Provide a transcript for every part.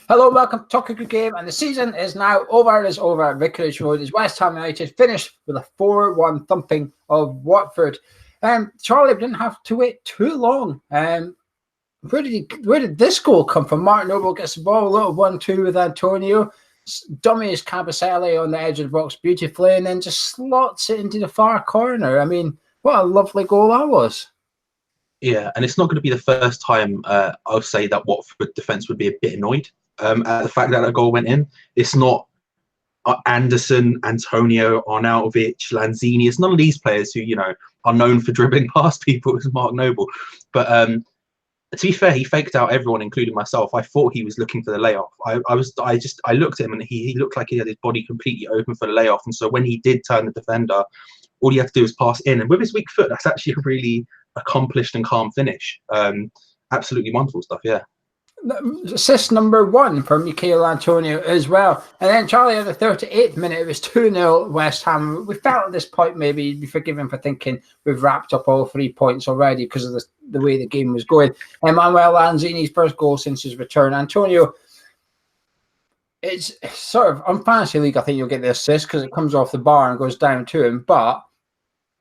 Hello, welcome to Talk a Good Game, and the season is now over. It is over at Vicarage Road as West Ham United finished with a 4-1 thumping of Watford. Charlie, didn't have to wait too long. Where did this goal come from? Martin Noble gets the ball, a little 1-2 with Antonio, dummies Cabaselli on the edge of the box beautifully, and then just slots it into the far corner. I mean, what a lovely goal that was. Yeah, and it's not going to be the first time I'll say that Watford defence would be a bit annoyed at the fact that a goal went in. It's not Anderson, Antonio, Arnautovic, Lanzini. It's none of these players who, are known for dribbling past people as Mark Noble. But to be fair, he faked out everyone, including myself. I thought he was looking for the layoff. I looked at him and he looked like he had his body completely open for the layoff. And so when he did turn the defender, all he had to do was pass in. And with his weak foot, that's actually a really accomplished and calm finish. Absolutely wonderful stuff, yeah. Assist number 1 for Michail Antonio as well. And then Charlie, at the 38th minute, it was 2-0 West Ham. We felt at this point maybe you'd be forgiven for thinking we've wrapped up all 3 points already because of the way the game was going. Emmanuel Lanzini's first goal since his return. Antonio, it's sort of, on Fantasy League, I think you'll get the assist because it comes off the bar and goes down to him, but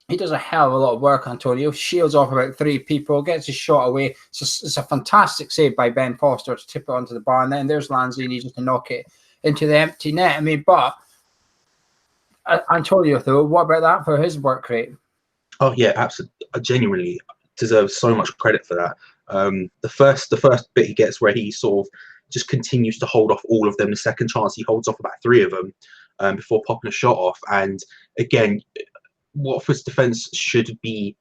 he does a hell of a lot of work, Antonio. Shields off about 3 people, gets his shot away. It's a fantastic save by Ben Foster to tip it onto the bar. And then there's Lanzini just to knock it into the empty net. I mean, but Antonio, though, what about that for his work rate? Oh, yeah, absolutely. Genuinely deserves so much credit for that. The first bit he gets where he sort of just continues to hold off all of them. The second chance, he holds off about 3 of them before popping a shot off. And again, Watford's defence should be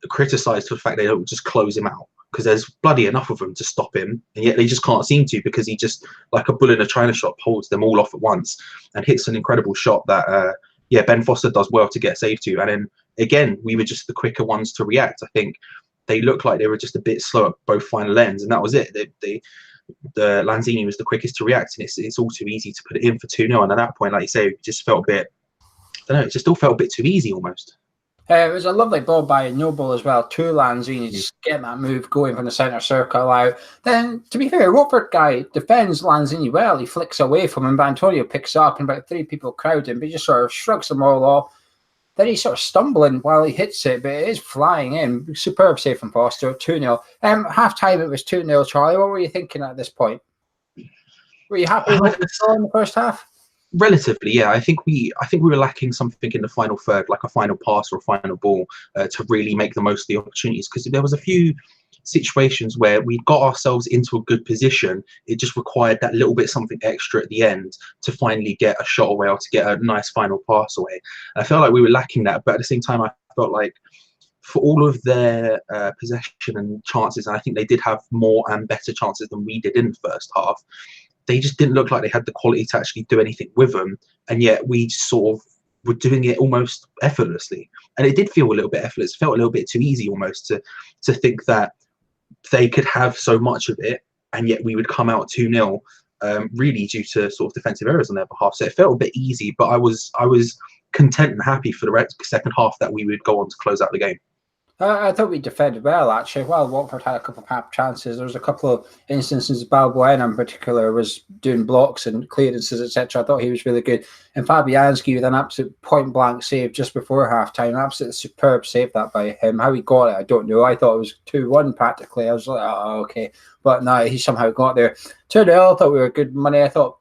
criticised for the fact they don't just close him out, because there's bloody enough of them to stop him, and yet they just can't seem to, because he just, like a bull in a china shop, holds them all off at once and hits an incredible shot that, Ben Foster does well to get saved to. And then, again, we were just the quicker ones to react. I think they looked like they were just a bit slow at both final ends, and that was it. The Lanzini was the quickest to react, and it's all too easy to put it in for 2-0. And at that point, like you say, it just felt a bit, I don't know, it just all felt a bit too easy almost. It was a lovely ball by Noble as well, to Lanzini, just getting that move going from the centre circle out. Then, to be fair, Watford guy defends Lanzini well. He flicks away from him, but Antonio picks up, and about 3 people crowd him, but he just sort of shrugs them all off. Then he's sort of stumbling while he hits it, but it is flying in. Superb save from Foster, 2-0. Half-time, it was 2-0, Charlie. What were you thinking at this point? Were you happy with the score in the first half? Relatively, yeah. I think we were lacking something in the final third, like a final pass or a final ball, to really make the most of the opportunities. Because there was a few situations where we got ourselves into a good position. It just required that little bit something extra at the end to finally get a shot away or to get a nice final pass away. And I felt like we were lacking that, but at the same time, I felt like for all of their possession and chances, and I think they did have more and better chances than we did in the first half, they just didn't look like they had the quality to actually do anything with them. And yet we sort of were doing it almost effortlessly. And it did feel a little bit effortless. It felt a little bit too easy almost to think that they could have so much of it, and yet we would come out 2-0, really due to sort of defensive errors on their behalf. So it felt a bit easy, but I was content and happy for the second half that we would go on to close out the game. I thought we defended well, actually. Well, Watford had a couple of half chances. There was a couple of instances, Balbuena in particular was doing blocks and clearances, etc. I thought he was really good. And Fabianski with an absolute point-blank save just before half-time. Absolutely superb save that by him. How he got it, I don't know. I thought it was 2-1 practically. I was like, oh, okay. But no, he somehow got there. 2-0, I thought we were good money. I thought,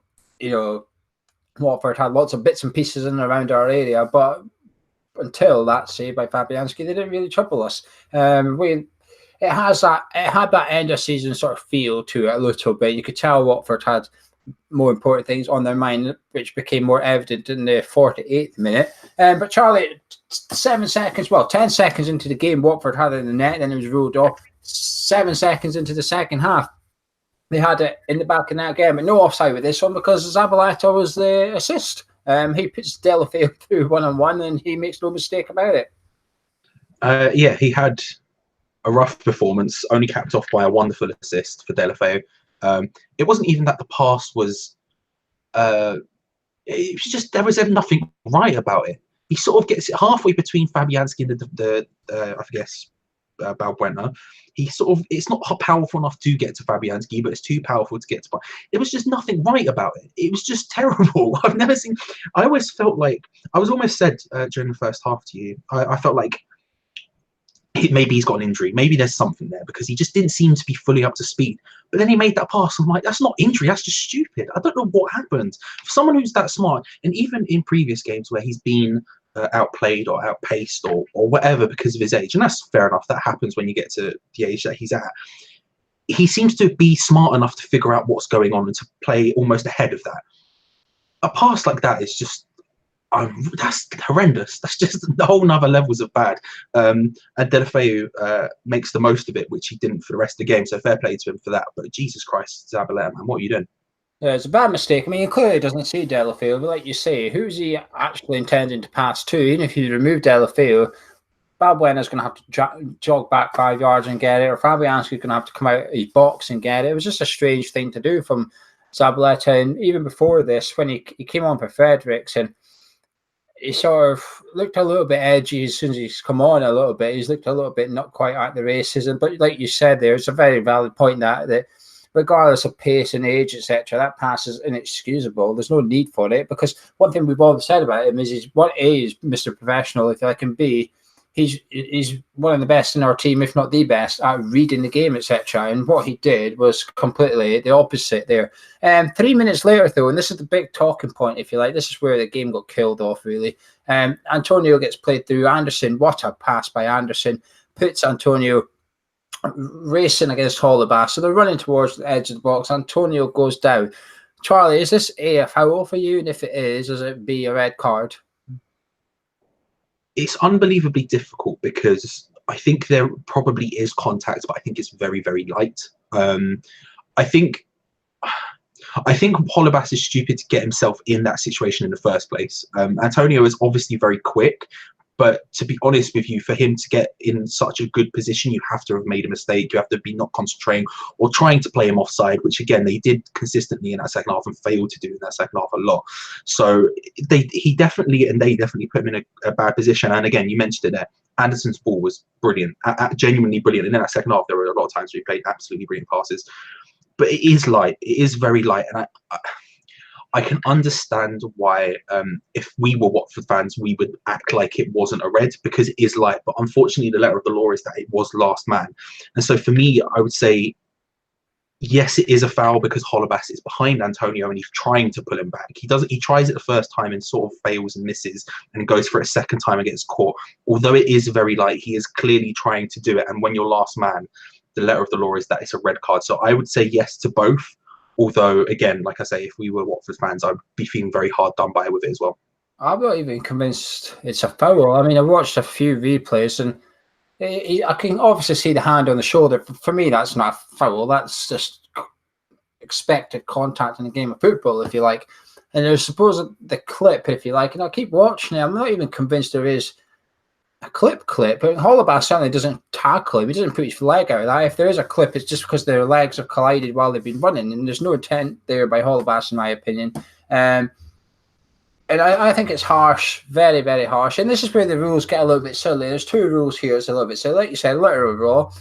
Watford had lots of bits and pieces in and around our area, but until that save by Fabianski, they didn't really trouble us. It had that end of season sort of feel to it a little bit. You could tell Watford had more important things on their mind, which became more evident in the 48th minute. But Charlie, 10 seconds into the game, Watford had it in the net, and then it was ruled off. 7 seconds into the second half, they had it in the back of that game, but no offside with this one because Zabaleta was the assist. He puts Delafeu through 1-on-1, and he makes no mistake about it. He had a rough performance, only capped off by a wonderful assist for Delafeu. It wasn't even that the pass was. It was just there was nothing right about it. He sort of gets it halfway between Fabianski and the I guess Balbuena. He sort of, it's not powerful enough to get to Fabianski, but it's too powerful to get to. It was just nothing right about it. It was just terrible. I've never seen. I always felt like I was almost said during the first half to you. I felt like maybe he's got an injury. Maybe there's something there because he just didn't seem to be fully up to speed. But then he made that pass. I'm like, that's not injury. That's just stupid. I don't know what happened. For someone who's that smart, and even in previous games where he's been outplayed or outpaced or whatever because of his age, and that's fair enough. That happens when you get to the age that he's at. He seems to be smart enough to figure out what's going on and to play almost ahead of that. A pass like that is just that's horrendous. That's just the whole nother levels of bad. And Deulofeu makes the most of it, which he didn't for the rest of the game. So fair play to him for that. But Jesus Christ, Zabaleta, man, what are you doing? Yeah, it's a bad mistake. I mean, he clearly doesn't see Deulofeu, but like you say, who's he actually intending to pass to? Even if you remove Deulofeu, Balbuena's going to have to jog back 5 yards and get it, or Fabianski's going to have to come out of his box and get it. It was just a strange thing to do from Zabaleta. And even before this, when he came on for Fredericks, and he sort of looked a little bit edgy as soon as he's come on a little bit. He's looked a little bit not quite at the races. But like you said there, it's a very valid point that regardless of pace and age, etc., that pass is inexcusable. There's no need for it because one thing we've always said about him is he's Mr. Professional, if I can be. He's one of the best in our team, if not the best, at reading the game, etc. And what he did was completely the opposite there. 3 minutes later, though, and this is the big talking point, if you like, this is where the game got killed off, really. Antonio gets played through Anderson. What a pass by Anderson. Puts Antonio racing against Holebas. So they're running towards the edge of the box. Antonio goes down. Charlie, is this a foul for you? And if it is, does it be a red card? It's unbelievably difficult because I think there probably is contact, but I think it's very, very light. I think Holebas is stupid to get himself in that situation in the first place. Antonio is obviously very quick, but to be honest with you, for him to get in such a good position, you have to have made a mistake. You have to be not concentrating or trying to play him offside, which again, they did consistently in that second half and failed to do in that second half a lot. So they definitely put him in a bad position. And again, you mentioned it there. Anderson's ball was brilliant, genuinely brilliant. And in that second half, there were a lot of times where he played absolutely brilliant passes. But it is light. It is very light. And I can understand why, if we were Watford fans, we would act like it wasn't a red because it is light. But unfortunately, the letter of the law is that it was last man. And so for me, I would say, yes, it is a foul because Holebas is behind Antonio and he's trying to pull him back. He tries it the first time and sort of fails and misses and goes for it a second time and gets caught. Although it is very light, he is clearly trying to do it. And when you're last man, the letter of the law is that it's a red card. So I would say yes to both. Although, again, like I say, if we were Watford fans, I'd be feeling very hard done by with it as well. I'm not even convinced it's a foul. I mean, I watched a few replays and I can obviously see the hand on the shoulder. For me, that's not a foul. That's just expected contact in a game of football, if you like. And there's supposed the clip, if you like, and I keep watching it. I'm not even convinced there is a clip, but Holebas certainly doesn't tackle him. He doesn't put his leg out of that. If there is a clip, it's just because their legs have collided while they've been running, and there's no intent there by Holebas, in my opinion. And I think it's harsh, very, very harsh. And this is where the rules get a little bit silly. There's two rules here. It's a little bit silly. Like you said, literal law.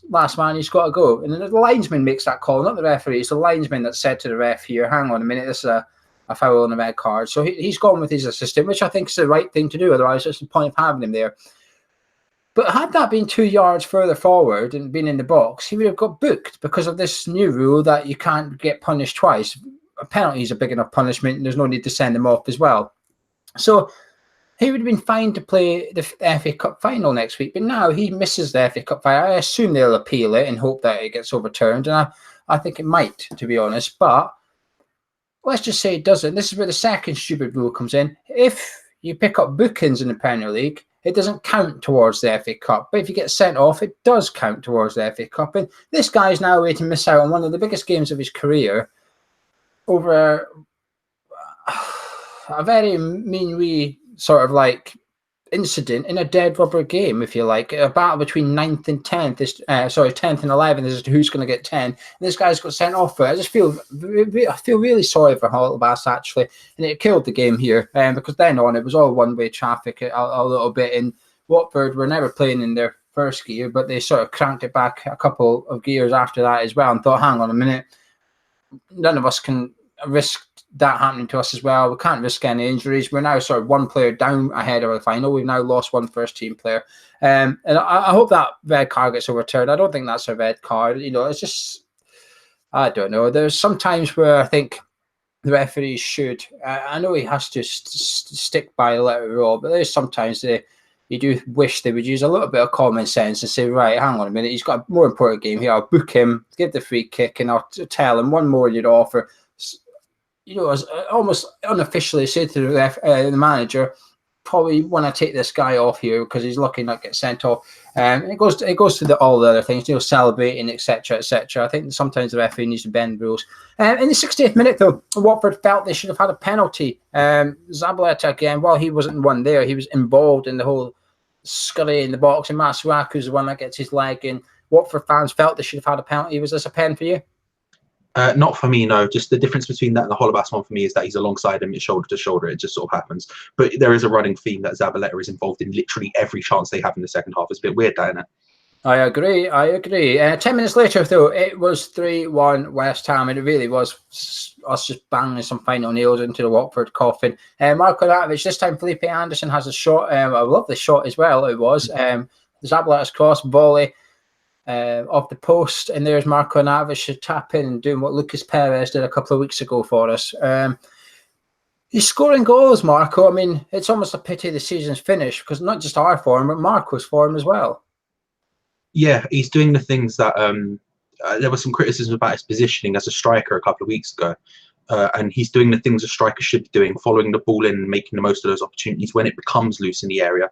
Last man, he's got to go. And then the linesman makes that call, not the referee. It's the linesman that said to the ref here, hang on a minute, this is a foul on a red card. So he's gone with his assistant, which I think is the right thing to do. Otherwise, what's the point of having him there? But had that been 2 yards further forward and been in the box, he would have got booked because of this new rule that you can't get punished twice. A penalty is a big enough punishment, and there's no need to send him off as well. So he would have been fine to play the FA Cup final next week, but now he misses the FA Cup final. I assume they'll appeal it and hope that it gets overturned, and I think it might, to be honest. But let's just say it doesn't. This is where the second stupid rule comes in. If you pick up bookings in the Premier League, it doesn't count towards the FA Cup. But if you get sent off, it does count towards the FA Cup. And this guy's now waiting to miss out on one of the biggest games of his career over a very mean sort of like incident in a dead rubber game, if you like. A battle between 9th and 10th, 10th and 11th as to who's going to get 10. And this guy's got sent off for it. I feel really sorry for Holebas, actually. And it killed the game here because then on, it was all one-way traffic a little bit. And Watford were never playing in their first gear, but they sort of cranked it back a couple of gears after that as well and thought, hang on a minute, none of us can risk that happening to us as well. We can't risk any injuries. We're now sort of one player down ahead of the final. We've now lost one first team player. And I hope that red card gets overturned. I don't think that's a red card. It's just, I don't know. There's some times where I think the referees should. I know he has to stick by the letter of the law, but there's sometimes you do wish they would use a little bit of common sense and say, right, hang on a minute, he's got a more important game here. I'll book him, give the free kick, and I'll tell him one more you'd offer. As almost unofficially say to the manager, probably want to take this guy off here because he's looking like get sent off. And it goes to all the other things, celebrating, etc., etc. I think sometimes the referee needs to bend rules. In the 60th minute, though, Watford felt they should have had a penalty. Zabaleta, again, while he wasn't one there, he was involved in the whole scurry in the box, and Masuaku's the one that gets his leg in. Watford fans felt they should have had a penalty. Was this a pen for you? Not for me, no. Just the difference between that and the Holobas one for me is that he's alongside him, it's shoulder to shoulder. It just sort of happens. But there is a running theme that Zabaleta is involved in literally every chance they have in the second half. It's a bit weird, isn't it? I agree. 10 minutes later, though, it was 3-1 West Ham, and it really was us just banging some final nails into the Watford coffin. Marko Arnautovic, this time Felipe Anderson has a shot, a lovely shot as well, it was. Zabaleta's cross, volley, off the post, and there's Marko Arnautovic tapping and doing what Lucas Perez did a couple of weeks ago for us. He's scoring goals, Marco. I mean, it's almost a pity the season's finished because not just our form, but Marco's form as well. Yeah, he's doing the things that there was some criticism about his positioning as a striker a couple of weeks ago. And he's doing the things a striker should be doing, following the ball in and making the most of those opportunities when it becomes loose in the area.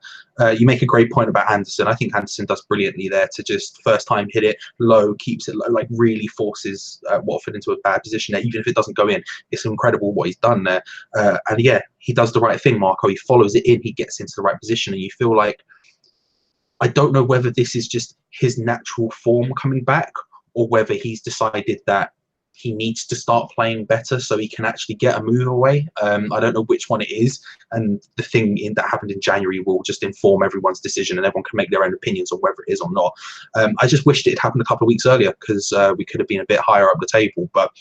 You make a great point about Anderson. I think Anderson does brilliantly there to just first time hit it low, keeps it low, like really forces Watford into a bad position there. Even if it doesn't go in, it's incredible what he's done there. And yeah, he does the right thing, Marco. He follows it in, he gets into the right position, and you feel like, I don't know whether this is just his natural form coming back or whether he's decided that he needs to start playing better so he can actually get a move away. I don't know which one it is. And the thing that happened in January will just inform everyone's decision and everyone can make their own opinions on whether it is or not. I just wished it had happened a couple of weeks earlier because we could have been a bit higher up the table. But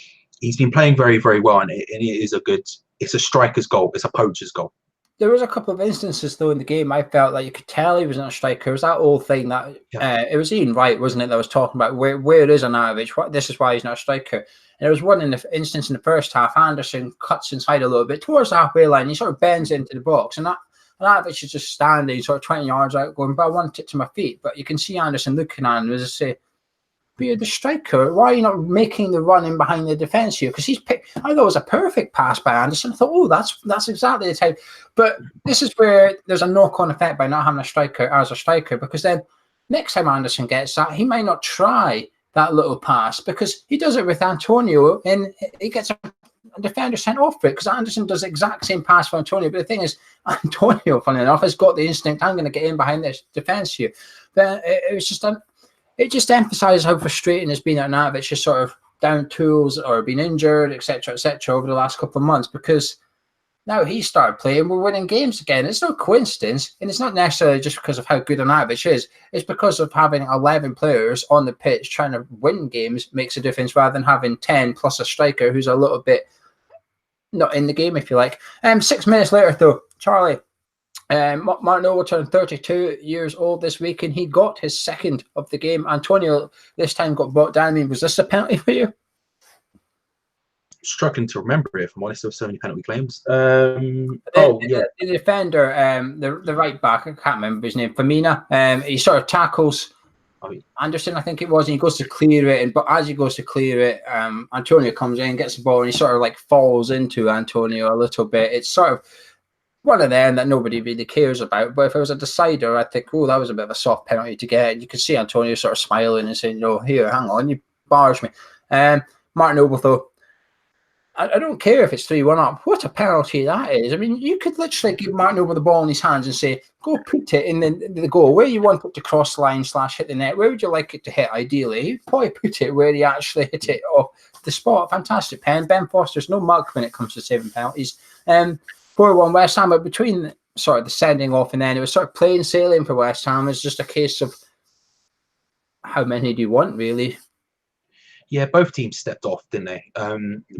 he's been playing very, very well. And it is it's a striker's goal. It's a poacher's goal. There was a couple of instances, though, in the game I felt like you could tell he wasn't a striker. It was that old thing that it was Ian Wright, wasn't it, that was talking about where is Arnautovic? This is why he's not a striker. And there was one instance in the first half. Anderson cuts inside a little bit towards the halfway line. He sort of bends into the box, and Arnautovic is just standing sort of 20 yards out, going, but I want it to my feet. But you can see Anderson looking at him as I say, but you're the striker. Why are you not making the run in behind the defence here? Because I thought it was a perfect pass by Anderson. I thought, oh, that's exactly the type. But this is where there's a knock-on effect by not having a striker as a striker, because then next time Anderson gets that, he might not try that little pass because he does it with Antonio and he gets a defender sent off for it because Anderson does the exact same pass for Antonio. But the thing is, Antonio, funny enough, has got the instinct, I'm going to get in behind this defence here. But it was just it just emphasises how frustrating it's been at Arnautovic just sort of down tools or been injured, etc., over the last couple of months, because now he started playing, we're winning games again. It's no coincidence, and it's not necessarily just because of how good Arnautovic is. It's because of having 11 players on the pitch trying to win games makes a difference rather than having 10 plus a striker who's a little bit not in the game, if you like. 6 minutes later, though, Charlie, Martin Noble turned 32 years old this week, and he got his second of the game. Antonio this time got brought down. I mean, was this a penalty for you? Struggling to remember it, if I'm honest. There were so many penalty claims. The defender, the right back, I can't remember his name, Femina. He sort of tackles Anderson, I think it was, and he goes to clear it. But as he goes to clear it, Antonio comes in, gets the ball, and he sort of like falls into Antonio a little bit. It's sort of one of them that nobody really cares about. But if it was a decider, I think, oh, that was a bit of a soft penalty to get. And you could see Antonio sort of smiling and saying, no, here, hang on, you bars me. Martin Noble, though, I don't care if it's 3-1 up. What a penalty that is. I mean, you could literally give Martin Noble the ball in his hands and say, go put it in the goal. Where you want it to cross line / hit the net. Where would you like it to hit, ideally? He'd probably put it where he actually hit it off the spot. Fantastic pen. Ben Foster's no mug when it comes to saving penalties. 4-1 West Ham, but between sort of the sending off and then it was sort of plain sailing for West Ham. It's just a case of how many do you want, really? Yeah, both teams stepped off, didn't they?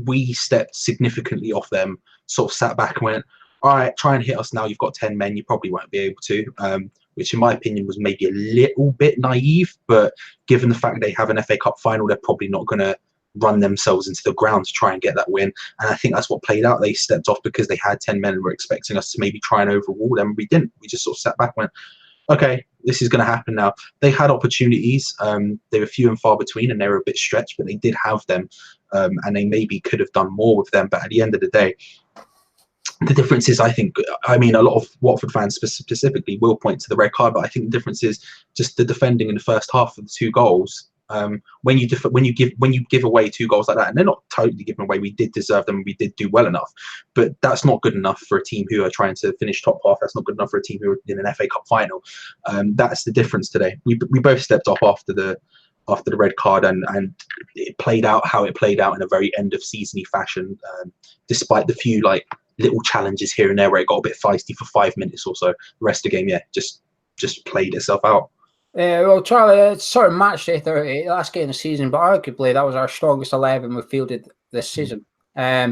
We stepped significantly off them, sort of sat back and went, all right, try and hit us now. You've got 10 men. You probably won't be able to, which in my opinion was maybe a little bit naive. But given the fact they have an FA Cup final, they're probably not going to run themselves into the ground to try and get that win. And I think that's what played out. They stepped off because they had 10 men and were expecting us to maybe try and overrule them. We didn't. We just sort of sat back and went, okay, this is going to happen now. They had opportunities. They were few and far between, and they were a bit stretched, but they did have them, and they maybe could have done more with them. But at the end of the day, the difference is, I mean, a lot of Watford fans specifically will point to the red card, but I think the difference is just the defending in the first half of the 2 goals. When you give away 2 goals like that, and they're not totally given away, we did deserve them, we did do well enough, but that's not good enough for a team who are trying to finish top half. That's not good enough for a team who are in an FA Cup final. That's the difference today. We both stepped off after the red card, and it played out how it played out in a very end of season-y fashion, despite the few little challenges here and there where it got a bit feisty for 5 minutes or so. The rest of the game, just played itself out. Well, Charlie, it's sort of match day 38, last game of the season, but arguably that was our strongest 11 we fielded this season. I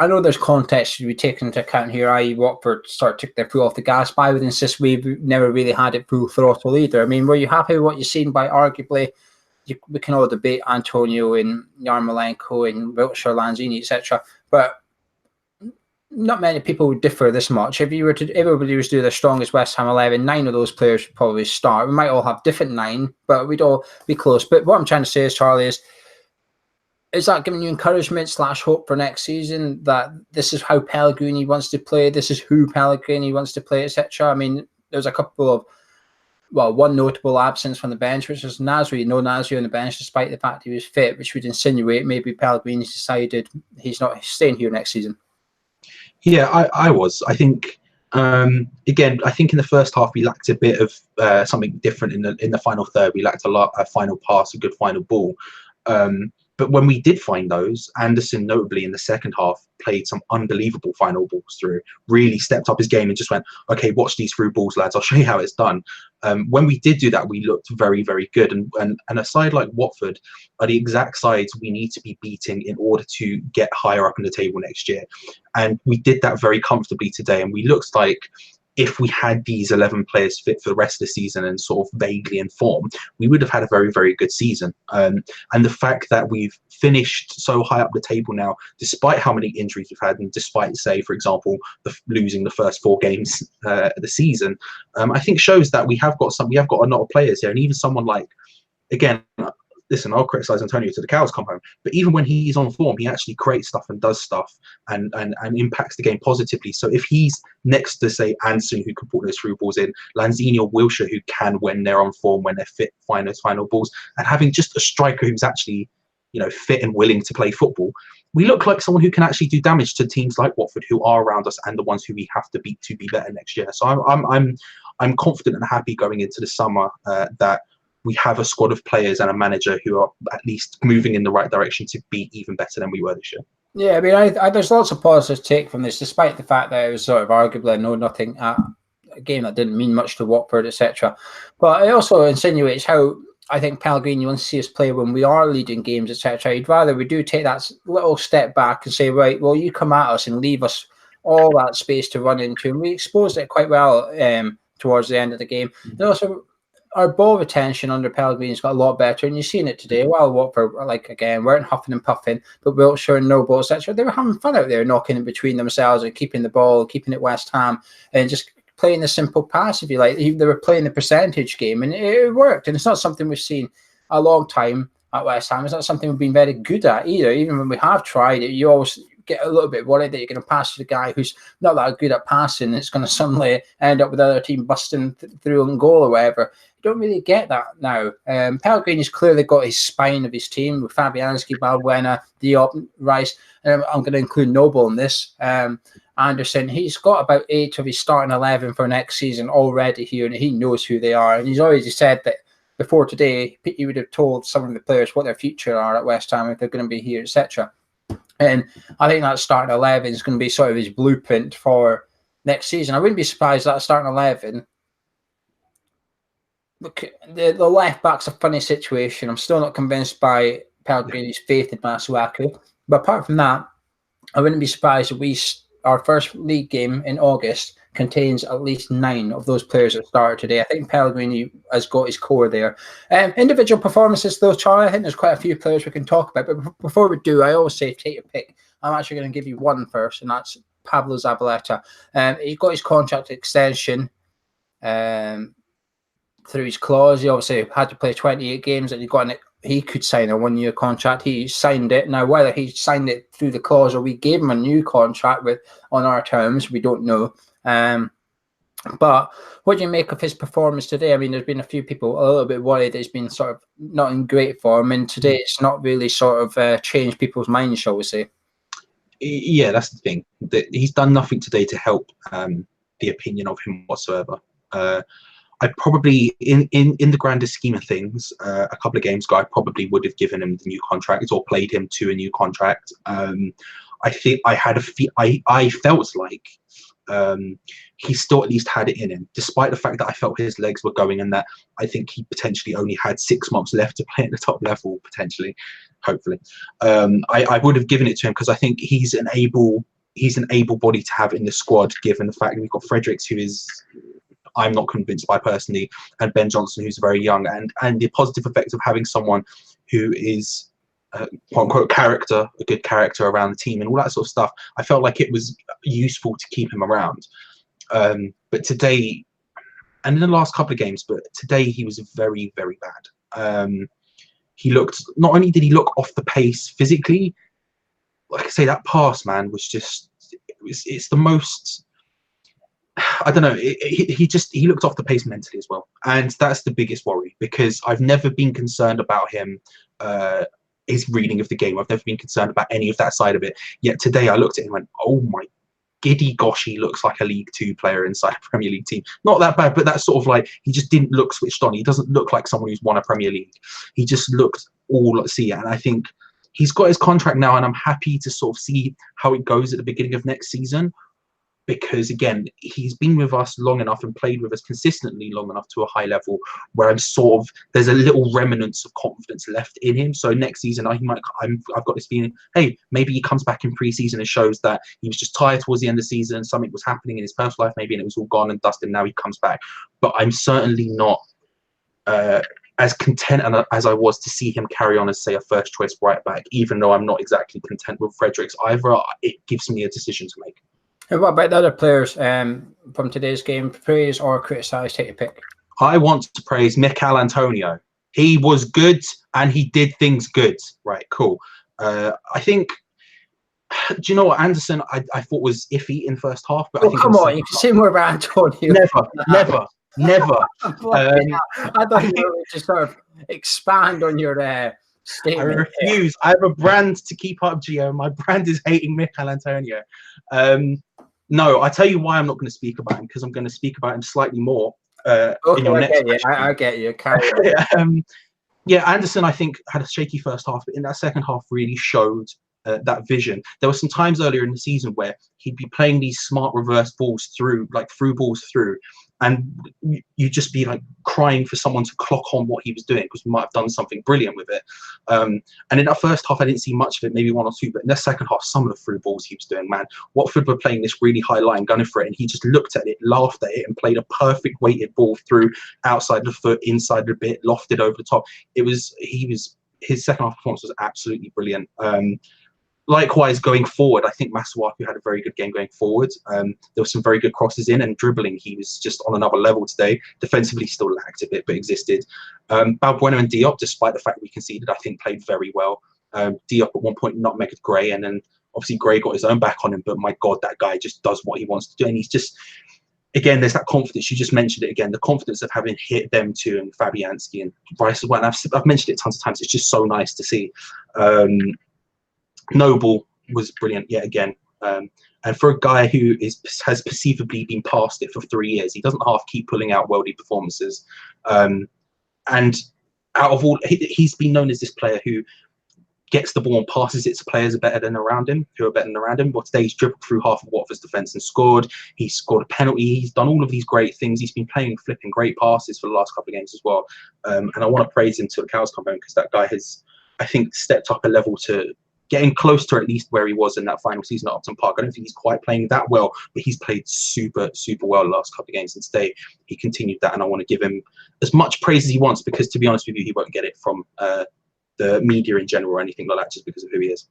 know there's context to be taken into account here, i.e. Watford took their foot off the gas, but I would insist we've never really had it full throttle either. I mean, were you happy with what you've seen by arguably, we can all debate Antonio and Yarmolenko and Wiltshire, Lanzini, etc., but not many people would differ this much. If everybody was to do their strongest West Ham 11, 9 of those players would probably start. We might all have different 9, but we'd all be close. But what I'm trying to say is, Charlie, is that giving you encouragement / hope for next season that this is how Pellegrini wants to play, this is who Pellegrini wants to play, etc.? I mean, there's a couple of, one notable absence from the bench, which was Nasri. No Nasri on the bench, despite the fact he was fit, which would insinuate maybe Pellegrini's decided he's not staying here next season. Yeah, I was. I think again, I think in the first half we lacked a bit of something different in the final third. We lacked a final pass, a good final ball. But when we did find those, Anderson, notably in the second half, played some unbelievable final balls through, really stepped up his game and just went, okay, watch these through balls, lads. I'll show you how it's done. When we did do that, we looked very, very good. And a side like Watford are the exact sides we need to be beating in order to get higher up in the table next year. And we did that very comfortably today. And we looked like, if we had these 11 players fit for the rest of the season and sort of vaguely in form, we would have had a very, very good season. And the fact that we've finished so high up the table now, despite how many injuries we've had, and despite, say, for example, losing the first 4 games of the season, I think shows that we have got a lot of players here. And even someone like, again, listen, I'll criticize Antonio to the cows come home, but even when he's on form, he actually creates stuff and does stuff and impacts the game positively. So if he's next to, say, Anderson, who can put those through balls in, Lanzini or Wilshere, who can, when they're on form, when they're fit, find those final balls, and having just a striker who's actually, fit and willing to play football, we look like someone who can actually do damage to teams like Watford, who are around us and the ones who we have to beat to be better next year. So I'm confident and happy going into the summer that we have a squad of players and a manager who are at least moving in the right direction to be even better than we were this year. Yeah, I mean, there's lots of positives to take from this, despite the fact that it was sort of arguably a know-nothing a game that didn't mean much to Watford, etc. But it also insinuates how I think Pellegrini wants to see us play when we are leading games, etc. He'd rather we do take that little step back and say, right, well, you come at us and leave us all that space to run into. And we exposed it quite well towards the end of the game. And also, our ball retention under Pellegrini's got a lot better, and you've seen it today. While Watford, weren't huffing and puffing, but Wiltshire and Noble, etc., they were having fun out there, knocking in between themselves and keeping the ball, keeping it West Ham, and just playing a simple pass, if you like. They were playing the percentage game, and it worked. And it's not something we've seen a long time at West Ham. It's not something we've been very good at either. Even when we have tried it, you always get a little bit worried that you're going to pass to the guy who's not that good at passing. It's going to suddenly end up with the other team busting through on goal or whatever. You don't really get that now. Pellegrini's clearly got his spine of his team with Fabianski, Balbuena, Diop, Rice, and I'm going to include Noble in this. Anderson, he's got about 8 of his starting 11 for next season already here, and he knows who they are. And he's already said that before today, he would have told some of the players what their future are at West Ham, if they're going to be here, etc. And I think that starting 11 is going to be sort of his blueprint for next season. I wouldn't be surprised that starting 11 look, the left back's a funny situation. I'm still not convinced by Pellegrini's faith in Masuaku. But apart from that, I wouldn't be surprised if our first league game in August contains at least 9 of those players that started today. I think Pellegrini has got his core there. Individual performances, though, Charlie, I think there's quite a few players we can talk about. But before we do, I always say take your pick. I'm actually going to give you one first, and that's Pablo Zabaleta. He got his contract extension through his clause. He obviously had to play 28 games, and he could sign a 1-year contract. He signed it. Now, whether he signed it through the clause or we gave him a new contract on our terms, we don't know. But what do you make of his performance today? I mean, there's been a few people a little bit worried that he's been sort of not in great form, and today it's not really sort of changed people's minds, shall we say. Yeah, that's the thing. He's done nothing today to help the opinion of him whatsoever. I probably, in the grander scheme of things, a couple of games ago, I probably would have given him the new contract or played him to a new contract. I think I felt like he still at least had it in him, despite the fact that I felt his legs were going and that I think he potentially only had 6 months left to play at the top level, potentially, hopefully. I would have given it to him because I think he's an able body to have in the squad, given the fact that we've got Fredericks, who is, I'm not convinced by personally, and Ben Johnson, who's very young, and the positive effect of having someone who is quote unquote a good character around the team and all that sort of stuff. I felt like it was useful to keep him around. But today, and in the last couple of games, but today he was very, very bad. He looked, not only did he look off the pace physically, like I say, that pass, man, was just, it's the most, I don't know, he looked off the pace mentally as well. And that's the biggest worry, because I've never been concerned about him, his reading of the game. I've never been concerned about any of that side of it. Yet today I looked at him and went, oh my giddy gosh, he looks like a League Two player inside a Premier League team. Not that bad, but that's sort of like, he just didn't look switched on. He doesn't look like someone who's won a Premier League. He just looked all at sea. And I think he's got his contract now, and I'm happy to sort of see how it goes at the beginning of next season. Because again, he's been with us long enough and played with us consistently long enough to a high level where I'm sort of, there's a little remnants of confidence left in him. So next season, I've got this feeling, hey, maybe he comes back in pre-season and shows that he was just tired towards the end of the season, something was happening in his personal life maybe, and it was all gone and dusted, and now he comes back. But I'm certainly not as content as I was to see him carry on as, say, a first choice right back, even though I'm not exactly content with Fredericks either. It gives me a decision to make. And what about the other players from today's game? Praise or criticise? Take your pick. I want to praise Mikel Antonio. He was good and he did things good. Right, cool. I think, do you know what, Anderson, I thought was iffy in first half. But I think come on, you can say more about Antonio. Never. I thought you were to sort of expand on your statement. I refuse. I have a brand to keep up, Geo. My brand is hating Mikel Antonio. No, I tell you why I'm not going to speak about him, because I'm going to speak about him slightly more in your next question. I get you. Yeah, Anderson, I think, had a shaky first half, but in that second half really showed that vision. There were some times earlier in the season where he'd be playing these smart reverse balls through, like through balls through, and you'd just be like crying for someone to clock on what he was doing, because we might have done something brilliant with it. And in that first half, I didn't see much of it, maybe one or two, but in the second half, some of the through balls he was doing, man, Watford were playing this really high line, gunning for it, and he just looked at it, laughed at it, and played a perfect weighted ball through, outside the foot, inside the bit, lofted over the top. His second half performance was absolutely brilliant. Likewise, going forward, I think Masuaku had a very good game going forward. There were some very good crosses in, and dribbling, he was just on another level today. Defensively, still lacked a bit, but existed. Balbuena and Diop, despite the fact we conceded, I think played very well. Diop at one point nutmegged Gray, and then obviously Gray got his own back on him, but my God, that guy just does what he wants to do. And he's just, again, there's that confidence. You just mentioned it again, the confidence of having hit them two, and Fabianski and Rice as well. And I've mentioned it tons of times. It's just so nice to see. Noble was brilliant yet again. And for a guy who has perceivably been past it for 3 years, he doesn't half keep pulling out worldy performances. And out of all, he's been known as this player who gets the ball and passes it to players who are better than around him. But today he's dribbled through half of Watford's defence and scored. He scored a penalty. He's done all of these great things. He's been playing flipping great passes for the last couple of games as well. And I want to praise him till the cows come home, because that guy has, I think, stepped up a level to getting close to at least where he was in that final season at Upton Park. I don't think he's quite playing that well, but he's played super, super well the last couple of games. And today he continued that, and I want to give him as much praise as he wants, because to be honest with you, he won't get it from the media in general or anything like that, just because of who he is.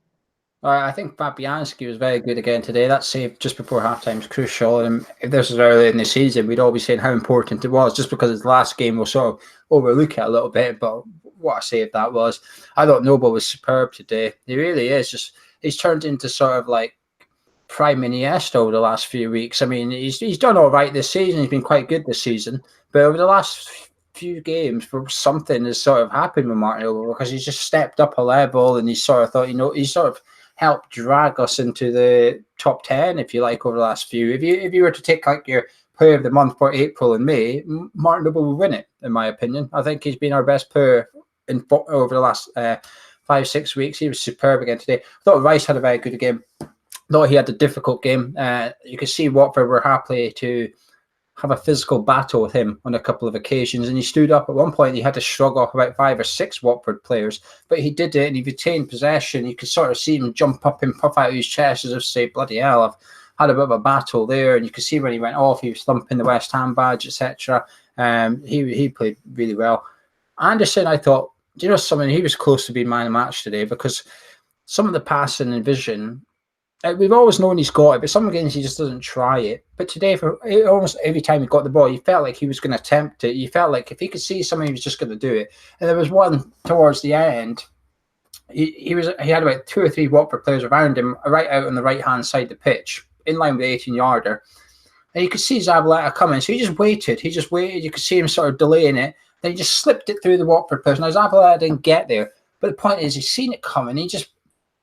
I think Fabianski was very good again today. That save just before halftime is crucial. And if this was early in the season, we'd all be saying how important it was, just because his last game we'll sort of overlook it a little bit. But what a save that was. I thought Noble was superb today. He really is. He's turned into sort of like prime Iniesta over the last few weeks. I mean, he's done all right this season. He's been quite good this season. But over the last few games, for something has sort of happened with Martin Noble, because he's just stepped up a level, and he's sort of thought, he's sort of helped drag us into the top 10, if you like, over the last few. If you were to take like your player of the month for April and May, Martin Noble will win it, in my opinion. I think he's been our best player over the last 5-6 weeks. He was superb again today. I thought Rice had a very good game. Though he had a difficult game. You could see Watford were happy to have a physical battle with him on a couple of occasions, and he stood up. At one point he had to shrug off about 5 or 6 Watford players, but he did it, and he retained possession. You could sort of see him jump up and puff out his chest as if to say, bloody hell, I've had a bit of a battle there. And you could see when he went off, he was thumping the West Ham badge, etc. He played really well. Anderson, I thought, do you know something, he was close to being man of the match today, because some of the passing and vision, we've always known he's got it, but some games he just doesn't try it. But today, for almost every time he got the ball, you felt like he was going to attempt it. You felt like if he could see something, he was just going to do it. And there was one towards the end. He had about 2 or 3 Watford players around him, right out on the right hand side of the pitch, in line with the 18-yarder. And you could see Zabaleta coming, so he just waited. You could see him sort of delaying it. Then he just slipped it through the Watford players. Now Zabaleta didn't get there, but the point is, he's seen it coming.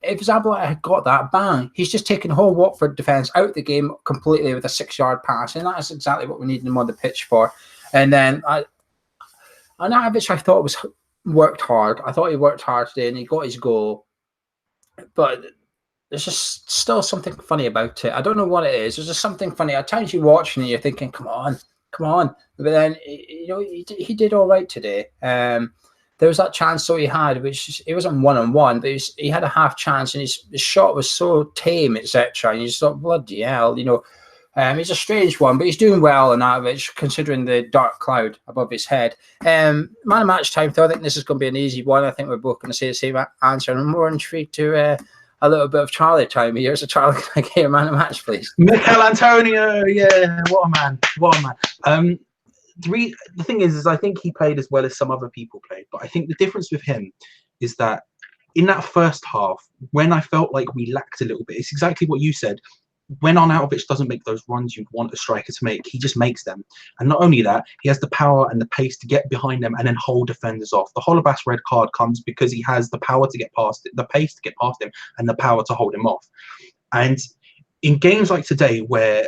If Zabaleta had got that, bang, he's just taken the whole Watford defence out of the game completely with a 6-yard pass. And that's exactly what we needed him on the pitch for. And then Arnautovic, I thought worked hard. I thought he worked hard today, and he got his goal. But there's just still something funny about it. I don't know what it is. There's just something funny. At times you're watching it, you're thinking, come on. But then, he did all right today. There was that chance he had, which it wasn't one-on-one, but he had a half chance, and his shot was so tame, etc. And you just thought, bloody hell, he's a strange one, but he's doing well in that, which, considering the dark cloud above his head. Man of match time, though, I think this is going to be an easy one. I think we're both going to say the same answer, and I'm more intrigued to a little bit of Charlie time here. So, Charlie, can I get your man of match, please? Mikel Antonio, yeah, what a man. The thing is I think he played as well as some other people played, but I think the difference with him is that in that first half, when I felt like we lacked a little bit, it's exactly what you said. When Arnautovic doesn't make those runs you'd want a striker to make, he just makes them. And not only that, he has the power and the pace to get behind them and then hold defenders off. The Holebas red card comes because he has the power to get past it, the pace to get past him, and the power to hold him off. And in games like today, where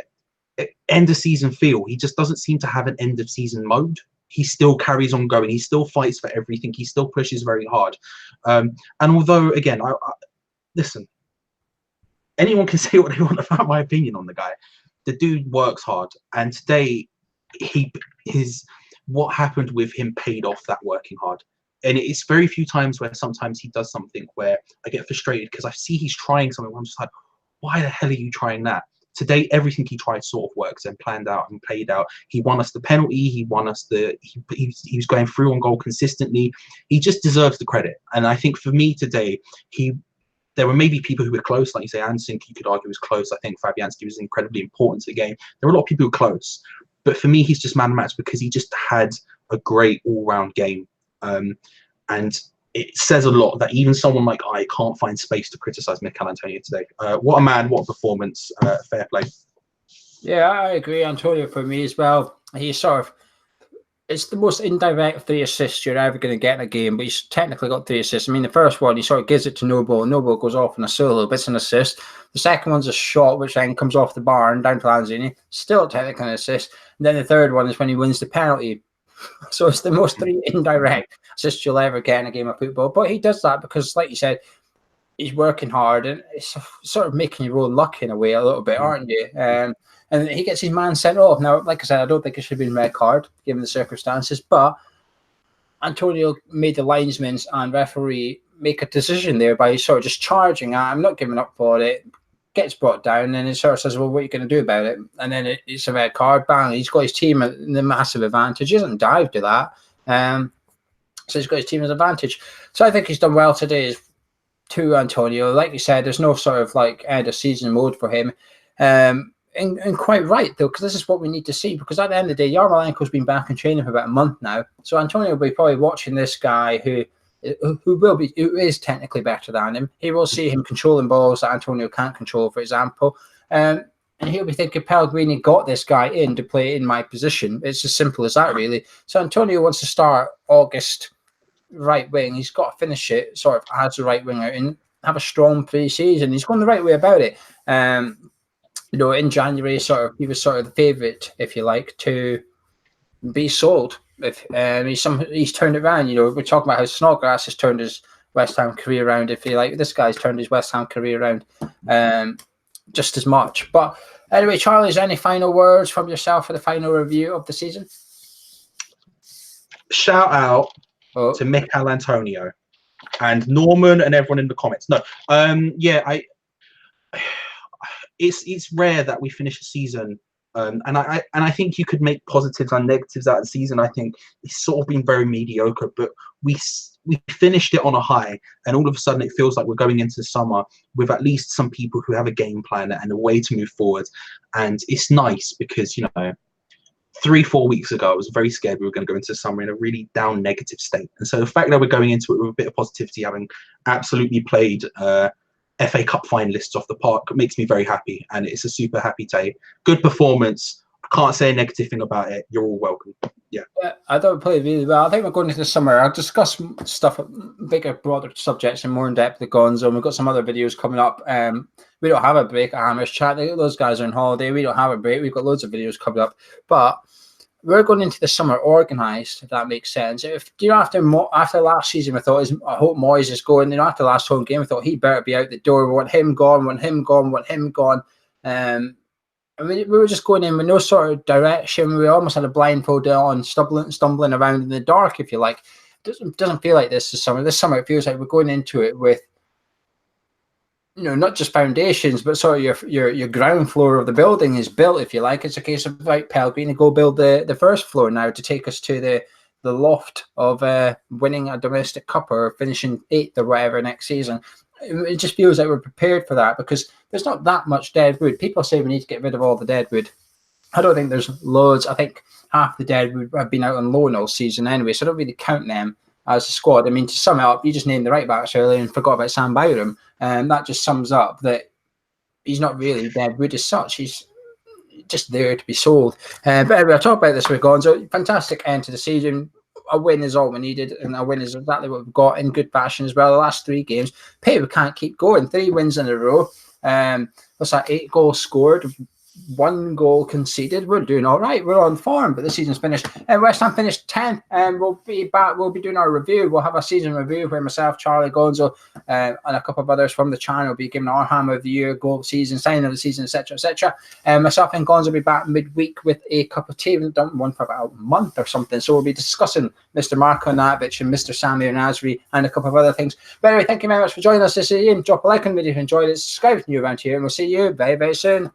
end of season feel, he just doesn't seem to have an end of season mode. He still carries on going. He still fights for everything. He still pushes very hard. And although, again, I listen, anyone can say what they want about my opinion on the guy. The dude works hard, and today what happened with him paid off that working hard. And it's very few times where sometimes he does something where I get frustrated because I see he's trying something where I'm just like, why the hell are you trying that? Today, everything he tried sort of works and planned out and played out. He won us the penalty. He won us he was going through on goal consistently. He just deserves the credit. And I think for me today, there were maybe people who were close, like you say, Anderson, you could argue was close. I think Fabianski was incredibly important to the game. There were a lot of people who were close. But for me, he's just man of the match because he just had a great all-round game. And it says a lot that even someone like I can't find space to criticise Mikel Antonio today. What a man, what a performance, fair play. Yeah, I agree. Antonio, for me as well, it's the most indirect 3 assists you're ever going to get in a game, but he's technically got 3 assists. I mean, the first one, he sort of gives it to Noble, and Noble goes off in a solo, but it's an assist. The second one's a shot, which then comes off the bar and down to Lanzini, still technically an assist. And then the third one is when he wins the penalty. So it's the most 3 indirect assists you'll ever get in a game of football. But he does that because, like you said, he's working hard, and it's sort of making your own luck in a way a little bit, aren't you? And he gets his man sent off. Now, like I said, I don't think it should have been red card given the circumstances, but Antonio made the linesmen and referee make a decision there by sort of just charging. I'm not giving up for it. Gets brought down, and it sort of says, "Well, what are you going to do about it?" And then it's a red card. Bang! He's got his team in the massive advantage. He doesn't dive to that, so he's got his team as advantage. So I think he's done well today. To Antonio, like you said, there's no sort of like end of season mode for him, and quite right though, because this is what we need to see. Because at the end of the day, Yarmolenko's been back in training for about a month now, so Antonio will be probably watching this guy who is technically better than him. He will see him controlling balls that Antonio can't control, for example, and he'll be thinking, Pellegrini got this guy in to play in my position. It's as simple as that, really. So Antonio wants to start August right wing. He's got to finish it sort of as the right winger and have a strong pre-season. He's going the right way about it. In January, he was sort of the favourite, if you like, to be sold. If he's turned it around, we're talking about how Snodgrass has turned his West Ham career around. If you like, this guy's turned his West Ham career around just as much. But anyway, Charlie, is there any final words from yourself for the final review of the season? Shout out to Mikel Antonio and Norman and everyone in the comments. No, it's rare that we finish a season. And I think you could make positives and negatives out of the season. I think it's sort of been very mediocre, but we finished it on a high, and all of a sudden it feels like we're going into summer with at least some people who have a game plan and a way to move forward. And it's nice because 3-4 weeks ago I was very scared we were going to go into summer in a really down negative state. And so the fact that we're going into it with a bit of positivity, having absolutely played FA Cup finalists off the park, makes me very happy, and it's a super happy day. Good performance. I can't say a negative thing about it. You're all welcome. Yeah, I thought we played really well. I think we're going into the summer. I'll discuss stuff, bigger, broader subjects, and more in depth with Gonzo. And we've got some other videos coming up. We don't have a break at Hammers Chat. Those guys are on holiday. We don't have a break. We've got loads of videos coming up, but we're going into the summer organised, if that makes sense. After last season, we thought, I hope Moyes is going. After the last home game, we thought he better be out the door. We want him gone, want him gone, want him gone. We were just going in with no sort of direction. We almost had a blindfold on, stumbling around in the dark, if you like. It doesn't feel like this summer. This summer, it feels like we're going into it with, not just foundations, but sort of your ground floor of the building is built, if you like. It's a case of, right, Pellegrini, go build the first floor now to take us to the loft of winning a domestic cup or finishing 8th or whatever next season. It just feels like we're prepared for that because there's not that much dead wood. People say we need to get rid of all the dead wood. I don't think there's loads. I think half the dead wood have been out on loan all season anyway, so I don't really count them as a squad. I mean, to sum it up, you just named the right backs earlier and forgot about Sam Byram. And that just sums up that he's not really dead wood as such. He's just there to be sold. But anyway, I'll talk about this with Gonzo. Fantastic end to the season. A win is all we needed, and a win is exactly what we've got in good fashion as well. The last 3 games, we can't keep going. 3 wins in a row. What's that? 8 goals scored, 1 goal conceded. We're doing all right. We're on form, but the season's finished. West Ham finished 10th, and we'll be back. We'll be doing our review. We'll have a season review where myself, Charlie, Gonzo, and a couple of others from the channel will be giving our Hammer of the Year, goal of the season, signing of the season, etc., etc. Myself and Gonzo will be back midweek with a cup of tea. We've done one for about a month or something, so we'll be discussing Mr. Marko Navich and Mr. Samir Nasri and a couple of other things. But anyway, thank you very much for joining us this evening. Drop a like on the video if you enjoyed it. Subscribe if you're new around here, and we'll see you very, very soon.